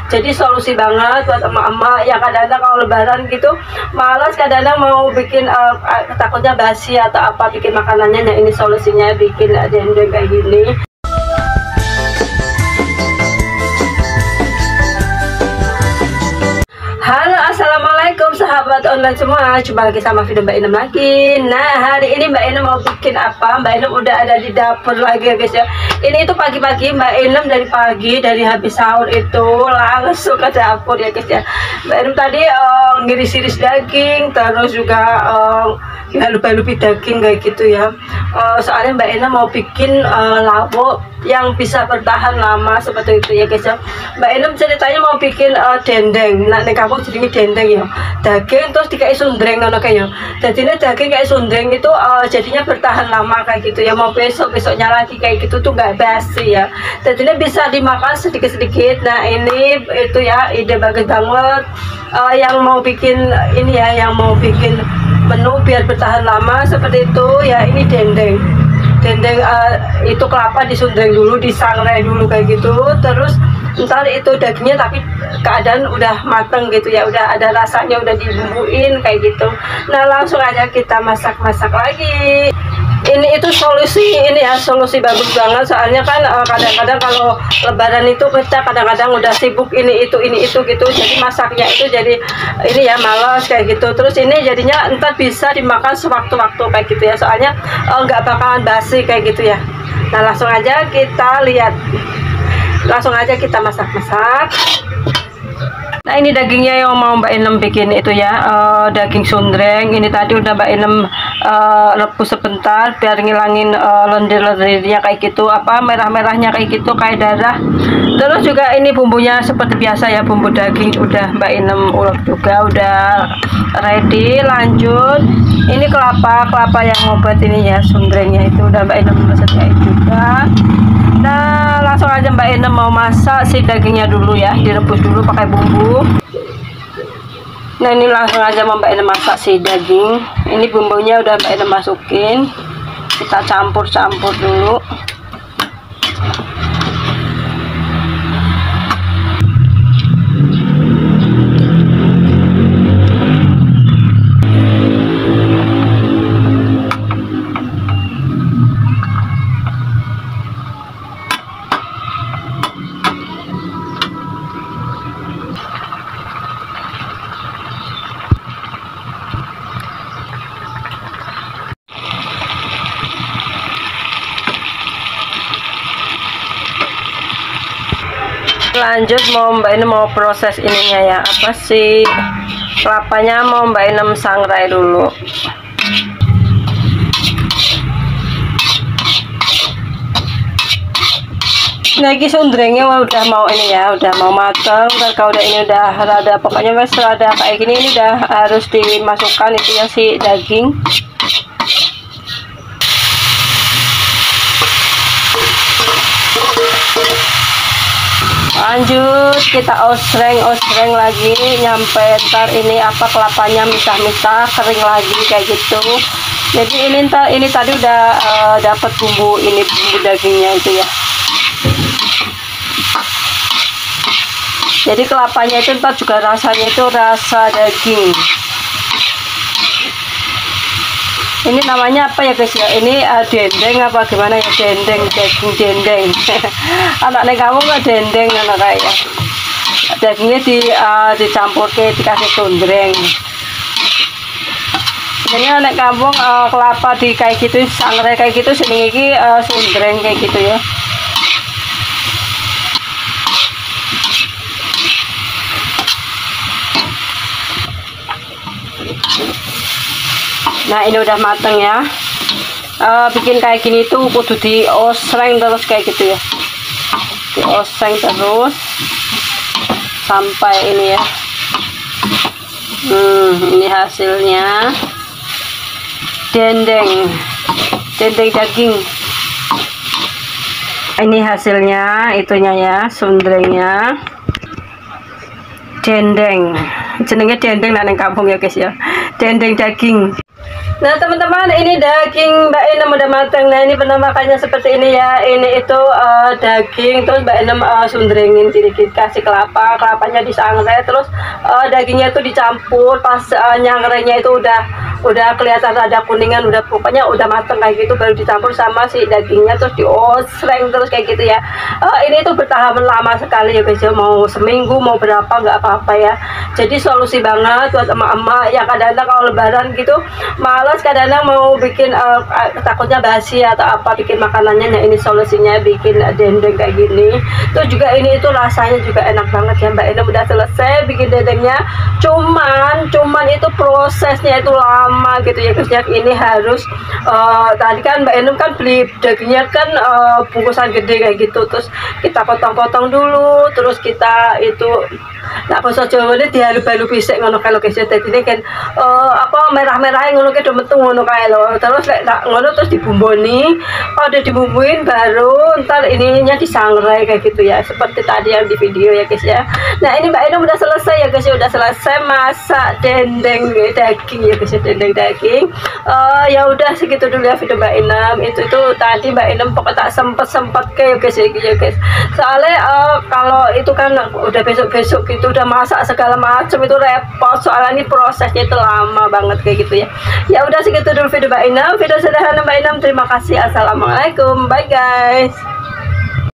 Jadi solusi banget buat emak-emak yang kadang-kadang kalau lebaran gitu malas, kadang-kadang mau bikin takutnya basi atau apa bikin makanannya. Nah ini solusinya, bikin dendeng kayak gini. Halo, assalamualaikum sahabat online semua. Jumpa lagi sama video Mbak Inem lagi. Nah hari ini Mbak Inem mau bikin apa? Mbak Inem udah ada di dapur lagi ya guys ya. Ini itu pagi-pagi Mbak Inem dari habis sahur itu langsung ke dapur ya guys ya. Mbak Inem tadi ngiris-iris daging, terus juga lupa-lupi daging kayak gitu ya. Soalnya Mbak Inem mau bikin lauk yang bisa bertahan lama seperti itu ya guys ya. Mbak Inem ceritanya mau bikin dendeng. Nah nek kamu jadi dendeng ya, daging terus dikai sundreng ngono kayak. Jadinya daging kayak sundreng itu jadinya bertahan lama kayak gitu ya. Mau besoknya lagi kayak gitu tuh nggak basi ya. Jadinya bisa dimakan sedikit-sedikit. Nah ini itu ya ide bagus banget. Yang mau bikin ini ya, yang mau bikin menu biar bertahan lama seperti itu ya. Ini dendeng itu kelapa disundreng dulu, disangrai dulu kayak gitu, terus ntar itu dagingnya tapi keadaan udah mateng gitu ya, udah ada rasanya, udah dibumbuin kayak gitu. Nah langsung aja kita masak-masak lagi. Ini itu solusi ini ya, solusi bagus banget. Soalnya kan kadang-kadang kalau lebaran itu kita kadang-kadang udah sibuk ini itu gitu, jadi masaknya itu jadi ini ya malas kayak gitu. Terus ini jadinya ntar bisa dimakan sewaktu-waktu kayak gitu ya, soalnya nggak bakalan basi kayak gitu ya. Nah langsung aja kita lihat, langsung aja kita masak-masak. Nah ini dagingnya yang mau Mbak Inem bikin itu ya, daging sundreng. Ini tadi udah Mbak Inem rebus sebentar biar ngilangin lendir-lendirnya kayak gitu, apa merah-merahnya kayak gitu kayak darah. Terus juga ini bumbunya seperti biasa ya, bumbu daging udah Mbak Inem ulek juga, udah ready. Lanjut ini kelapa yang mau buat ini ya, sundrengnya itu udah Mbak Inem sediain juga. Nah langsung aja Mbak Inem mau masak si dagingnya dulu ya, direbus dulu pakai bumbu. Nah ini langsung aja Mbak Inem masak si daging. Ini bumbunya udah Mbak Inem masukin, kita campur-campur dulu. Lanjut mau Mbak Inem mau proses ininya ya, apa sih, kelapanya mau Mbak Inem sangrai dulu. Nah ini sundrengnya udah mau ini ya, udah mau mateng. Dan kalau udah ini udah rada, pokoknya mas rada kayak gini, ini udah harus dimasukkan itu yang si daging. Lanjut kita osreng lagi nyampe ntar ini apa kelapanya misah-misah kering lagi kayak gitu. Jadi ini tadi udah dapat bumbu dagingnya itu ya. Jadi kelapanya itu ntar juga rasanya itu rasa daging. Ini namanya apa ya guys ya, ini dendeng apa gimana ya, daging dendeng. Anak kamu nggak dendeng anak kayak dagingnya dicampur ke dikasih sundreng. Ini anak kampung kelapa di kayak gitu, sangrai kayak gitu, seneng iki sundreng kayak gitu ya. Nah ini udah mateng ya. Bikin kayak gini tuh kudu diosreng terus kayak gitu ya, diosreng terus sampai ini ya. Ini hasilnya dendeng daging. Ini hasilnya itunya ya, sundrengnya dendeng, jenengnya dendeng nang kampung ya guys ya, dendeng daging. Nah teman-teman, ini daging Mbak Inem udah matang. Nah ini penampakannya seperti ini ya. Ini itu daging, terus Mbak Inem sundringin sedikit, kasih kelapanya disangrai, terus dagingnya itu dicampur. Pas nyangrainya itu udah kelihatan ada kuningan, udah pokoknya udah matang kayak gitu, baru dicampur sama si dagingnya, terus diosreng terus kayak gitu ya. Ini tuh bertahan lama sekali ya guys ya, mau seminggu mau berapa nggak apa-apa ya. Jadi solusi banget buat emak-emak yang kadang-kadang kalau lebaran gitu males, kadang-kadang mau bikin takutnya basi atau apa bikin makanannya. Nah ini solusinya, bikin dendeng kayak gini. Tuh juga ini itu rasanya juga enak banget ya. Mbak Inem udah selesai bikin dendengnya, cuman itu prosesnya itu lama gitu ya guys ya. Ini harus tadi kan Mbak Inem kan beli dagingnya kan bungkusan gede kayak gitu, terus kita potong-potong dulu, terus kita itu nak basa Jawa ini dihalu-halu bisik ngono kae lho guys. Dadi ini kan apa merah-merah ngono ke do metu ngono kae lho. Terus lek ngono terus dibumboni, udah dibumbuin baru ntar ininya disangrai kayak gitu ya. Seperti tadi yang di video ya guys ya. Nah, ini Mbak Inem udah selesai ya guys ya, udah selesai masak dendeng daging ya guys ya, dendeng daging. Ya udah segitu dulu ya video Mbak Inem. Itu tadi Mbak Inem pokoknya tak sempet kayak guys ya guys. Soalnya kalau itu kan udah besok-besok gitu udah masak segala macam itu repot, soalnya ini prosesnya itu lama banget kayak gitu ya. Ya udah segitu dulu video Mbak Inem, video sederhana Mbak Inem. Terima kasih, assalamualaikum, bye guys.